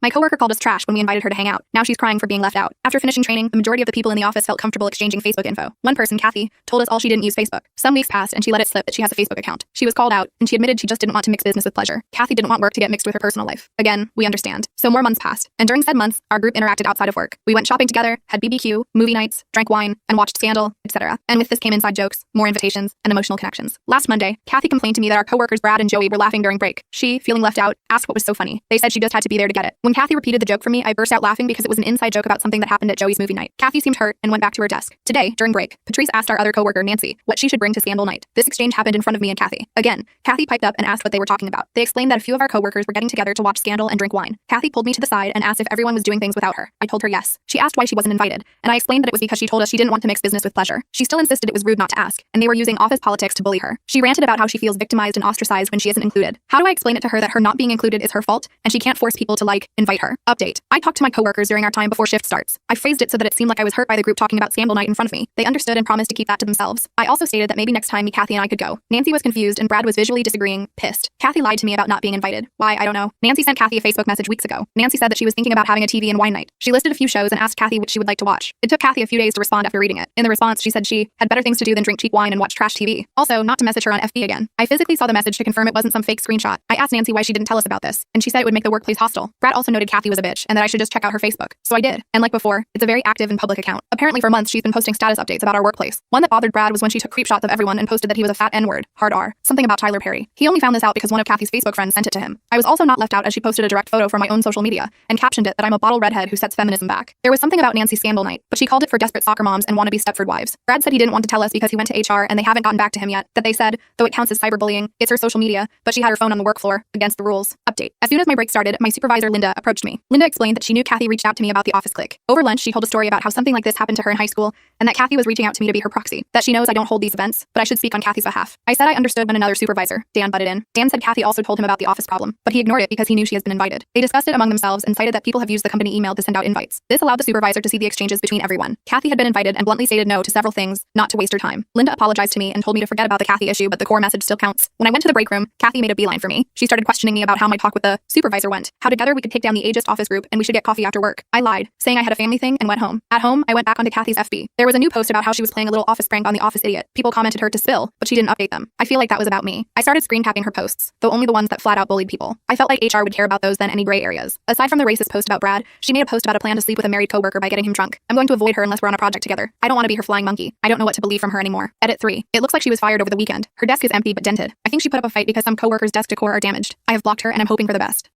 My coworker called us trash when we invited her to hang out. Now she's crying for being left out. After finishing training, the majority of the people in the office felt comfortable exchanging Facebook info. One person, Kathy, told us all she didn't use Facebook. Some weeks passed and she let it slip that she has a Facebook account. She was called out and she admitted she just didn't want to mix business with pleasure. Kathy didn't want work to get mixed with her personal life. Again, we understand. So more months passed, and during said months, our group interacted outside of work. We went shopping together, had BBQ, movie nights, drank wine, and watched Scandal, etc. And with this came inside jokes, more invitations, and emotional connections. Last Monday, Kathy complained to me that our coworkers Brad and Joey were laughing during break. She, feeling left out, asked what was so funny. They said she just had to be there to get it. When Kathy repeated the joke for me, I burst out laughing because it was an inside joke about something that happened at Joey's movie night. Kathy seemed hurt and went back to her desk. Today, during break, Patrice asked our other coworker, Nancy, what she should bring to Scandal night. This exchange happened in front of me and Kathy. Again, Kathy piped up and asked what they were talking about. They explained that a few of our coworkers were getting together to watch Scandal and drink wine. Kathy pulled me to the side and asked if everyone was doing things without her. I told her yes. She asked why she wasn't invited, and I explained that it was because she told us she didn't want to mix business with pleasure. She still insisted it was rude not to ask, and they were using office politics to bully her. She ranted about how she feels victimized and ostracized when she isn't included. How do I explain it to her that her not being included is her fault, and she can't force people to invite her? Update. I talked to my coworkers during our time before shift starts. I phrased it so that it seemed like I was hurt by the group talking about Scandal night in front of me. They understood and promised to keep that to themselves. I also stated that maybe next time Kathy and I could go. Nancy was confused and Brad was visually disagreeing, pissed. Kathy lied to me about not being invited. Why, I don't know. Nancy sent Kathy a Facebook message weeks ago. Nancy said that she was thinking about having a TV and wine night. She listed a few shows and asked Kathy which she would like to watch. It took Kathy a few days to respond after reading it. In the response, she said she had better things to do than drink cheap wine and watch trash TV. Also, not to message her on FB again. I physically saw the message to confirm it wasn't some fake screenshot. I asked Nancy why she didn't tell us about this, and she said it would make the workplace hostile. Brad also noted Kathy was a bitch and that I should just check out her Facebook. So I did. And like before, it's a very active and public account. Apparently for months she's been posting status updates about our workplace. One that bothered Brad was when she took creep shots of everyone and posted that he was a fat N-word, hard R, something about Tyler Perry. He only found this out because one of Kathy's Facebook friends sent it to him. I was also not left out as she posted a direct photo from my own social media and captioned it that I'm a bottle redhead who sets feminism back. There was something about Nancy's Scandal night, but she called it for desperate soccer moms and wannabe Stepford wives. Brad said he didn't want to tell us because he went to HR and they haven't gotten back to him yet, that they said, though it counts as cyberbullying, it's her social media, but she had her phone on the work floor, against the rules. Update. As soon as my break started, my supervisor Linda approached me. Linda explained that she knew Kathy reached out to me about the office clique. Over lunch, she told a story about how something like this happened to her in high school and that Kathy was reaching out to me to be her proxy, that she knows I don't hold these events, but I should speak on Kathy's behalf. I said I understood when another supervisor, Dan, butted in. Dan said Kathy also told him about the office problem, but he ignored it because he knew she has been invited. They discussed it among themselves and cited that people have used the company email to send out invites. This allowed the supervisor to see the exchanges between everyone. Kathy had been invited and bluntly stated no to several things, not to waste her time. Linda apologized to me and told me to forget about the Kathy issue, but the core message still counts. When I went to the break room, Kathy made a beeline for me. She started questioning me about how my talk with the supervisor went, how together we could kick down the ageist office group and we should get coffee after work. I lied, saying I had a family thing and went home. At home, I went back onto Kathy's FB. There was a new post about how she was playing a little office prank on the office idiot. People commented her to spill, but she didn't update them. I feel like that was about me. I started screen capping her posts, though only the ones that flat out bullied people. I felt like HR would care about those than any gray areas. Aside from the racist post about Brad, she made a post about a plan to sleep with a married coworker by getting him drunk. I'm going to avoid her unless we're on a project together. I don't want to be her flying monkey. I don't know what to believe from her anymore. Edit 3. It looks like she was fired over the weekend. Her desk is empty but dented. I think she put up a fight because some coworkers' desk decor are damaged. I have blocked her and I'm hoping for the best.